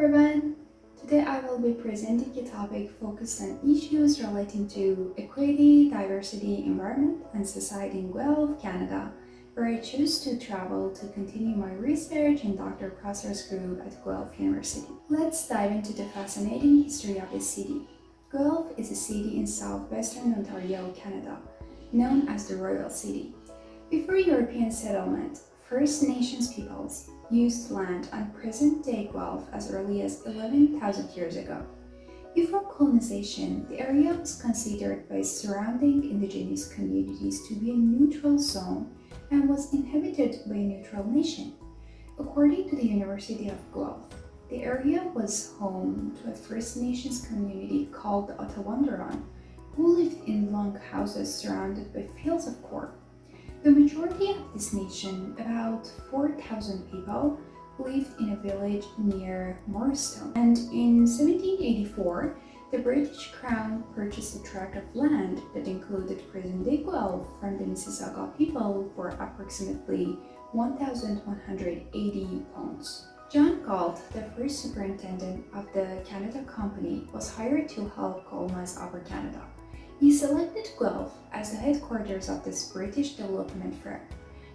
everyone! Today I will be presenting a topic focused on issues relating to equity, diversity, environment, and society in Guelph, Canada, where I chose to travel to continue my research in Dr. Prosser's group at Guelph University. Let's dive into the fascinating history of the city. Guelph is a city in southwestern Ontario, Canada, known as the Royal City. Before European settlement, First Nations peoples used land on present-day Guelph as early as 11,000 years ago. Before colonization, the area was considered by surrounding indigenous communities to be a neutral zone and was inhabited by a neutral nation. According to the University of Guelph, the area was home to a First Nations community called the Ottawandaron, who lived in long houses surrounded by fields of corn. The majority of this nation, about 4,000 people, lived in a village near Morristown. And in 1784, the British Crown purchased a tract of land that included present-day Guelph from the Mississauga people for approximately 1,180 pounds. John Galt, the first superintendent of the Canada Company, was hired to help colonize Upper Canada. He selected Guelph as the headquarters of this British development firm.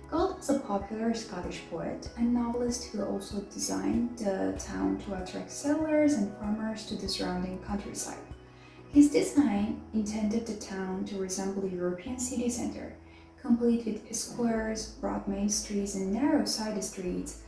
Galt was a popular Scottish poet and novelist who also designed the town to attract settlers and farmers to the surrounding countryside. His design intended the town to resemble a European city center, complete with squares, broad main streets, and narrow side streets,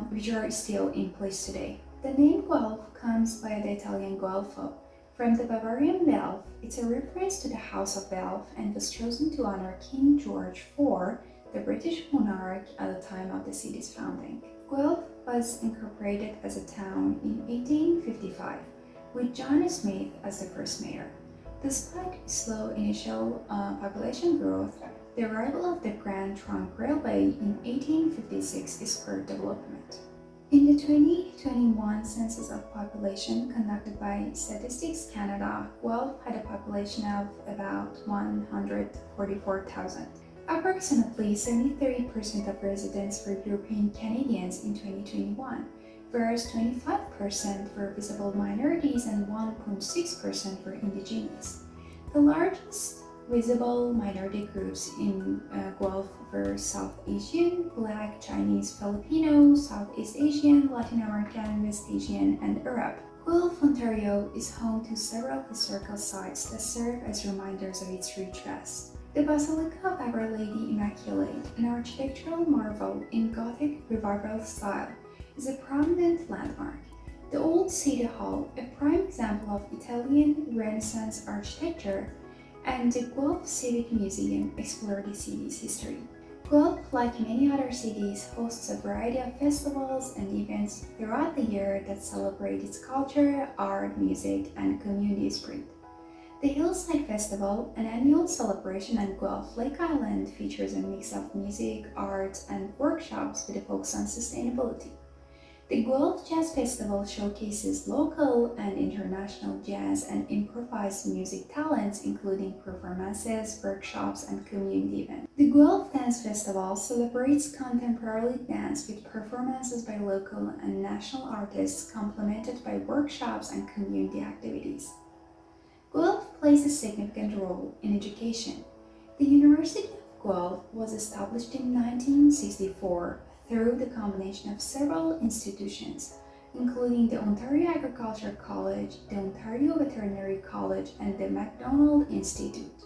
which are still in place today. The name Guelph comes by the Italian Guelfo. From the Bavarian Guelph, it's a reference to the House of Guelph and was chosen to honor King George IV, the British monarch at the time of the city's founding. Guelph was incorporated as a town in 1855, with John Smith as the first mayor. Despite slow initial population growth, the arrival of the Grand Trunk Railway in 1856 spurred development. In the 2021 Census of Population conducted by Statistics Canada, Guelph had a population of about 144,000. Approximately 73% of residents were European Canadians in 2021, whereas 25% were visible minorities and 1.6% were Indigenous. The largest visible minority groups in Guelph were South Asian, Black, Chinese, Filipino, Southeast Asian, Latin American, West Asian, and Arab. Guelph, Ontario is home to several historical sites that serve as reminders of its rich past. The Basilica of Our Lady Immaculate, an architectural marvel in Gothic Revival style, is a prominent landmark. The Old City Hall, a prime example of Italian Renaissance architecture, and the Guelph Civic Museum explore the city's history. Guelph, like many other cities, hosts a variety of festivals and events throughout the year that celebrate its culture, art, music, and community spirit. The Hillside Festival, an annual celebration on Guelph Lake Island, features a mix of music, art, and workshops with a focus on sustainability. The Guelph Jazz Festival showcases local and international jazz and improvised music talents, including performances, workshops, and community events. The Guelph Dance Festival celebrates contemporary dance with performances by local and national artists, complemented by workshops and community activities. Guelph plays a significant role in education. The University of Guelph was established in 1964 through the combination of several institutions, including the Ontario Agricultural College, the Ontario Veterinary College, and the MacDonald Institute.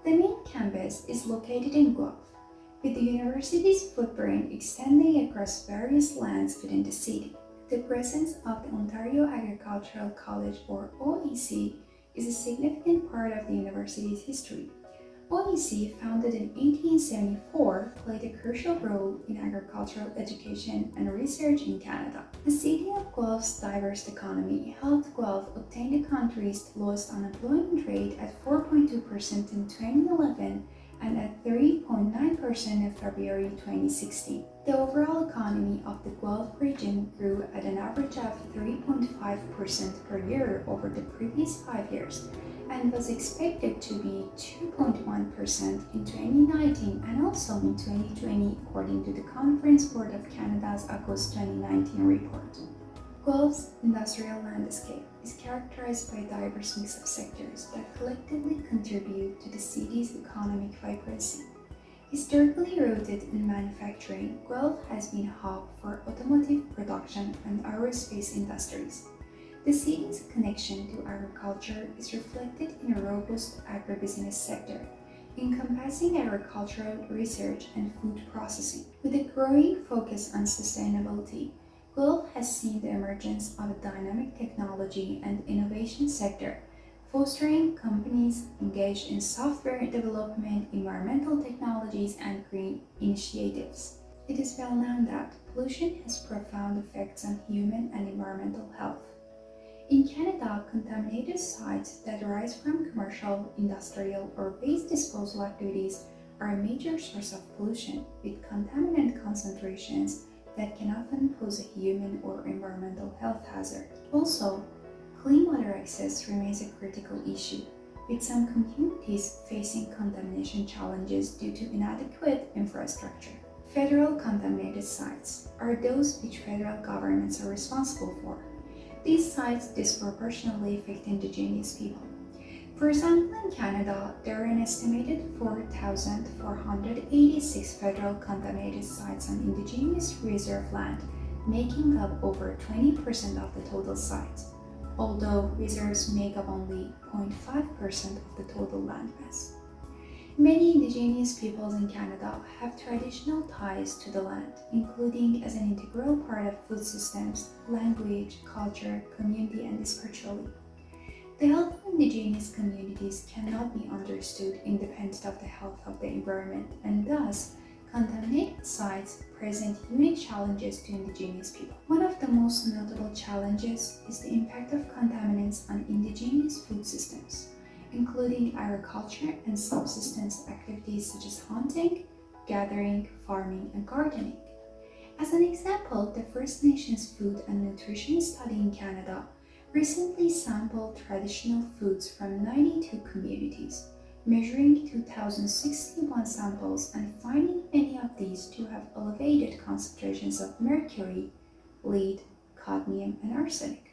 The main campus is located in Guelph, with the university's footprint extending across various lands within the city. The presence of the Ontario Agricultural College, or OAC, is a significant part of the university's history. OAC, founded in 1874, played a crucial role in agricultural education and research in Canada. The city of Guelph's diverse economy helped Guelph obtain the country's lowest unemployment rate at 4.2% in 2011 and at 3.9% in February 2016. The overall economy of the Guelph region grew at an average of 3.5% per year over the previous 5 years, and was expected to be 2.1% in 2019 and also in 2020, according to the Conference Board of Canada's August 2019 report. Guelph's industrial landscape is characterized by a diverse mix of sectors that collectively contribute to the city's economic vibrancy. Historically rooted in manufacturing, Guelph has been a hub for automotive production and aerospace industries. The city's connection to agriculture is reflected in a robust agribusiness sector, encompassing agricultural research and food processing. With a growing focus on sustainability, Guelph has seen the emergence of a dynamic technology and innovation sector, fostering companies engaged in software development, environmental technologies, and green initiatives. It is well known that pollution has profound effects on human and environmental health. In Canada, contaminated sites that arise from commercial, industrial, or waste disposal activities are a major source of pollution, with contaminant concentrations that can often pose a human or environmental health hazard. Also, clean water access remains a critical issue, with some communities facing contamination challenges due to inadequate infrastructure. Federal contaminated sites are those which federal governments are responsible for. These sites disproportionately affect Indigenous people. For example, in Canada, there are an estimated 4,486 federal contaminated sites on Indigenous reserve land, making up over 20% of the total sites, although reserves make up only 0.5% of the total landmass. Many Indigenous peoples in Canada have traditional ties to the land, including as an integral part of food systems, language, culture, community, and spirituality. The health of Indigenous communities cannot be understood independent of the health of the environment, and thus, contaminated sites present unique challenges to Indigenous people. One of the most notable challenges is the impact of contaminants on Indigenous food systems, including agriculture and subsistence activities such as hunting, gathering, farming, and gardening. As an example, the First Nations Food and Nutrition Study in Canada recently sampled traditional foods from 92 communities, measuring 2,061 samples and finding many of these to have elevated concentrations of mercury, lead, cadmium, and arsenic.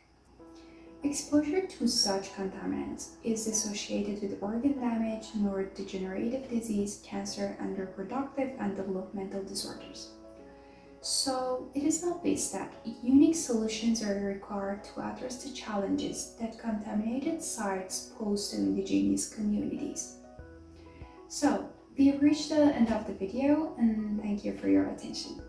Exposure to such contaminants is associated with organ damage, neurodegenerative disease, cancer, and reproductive and developmental disorders. So, it is obvious that unique solutions are required to address the challenges that contaminated sites pose to Indigenous communities. So, we have reached the end of the video, and thank you for your attention.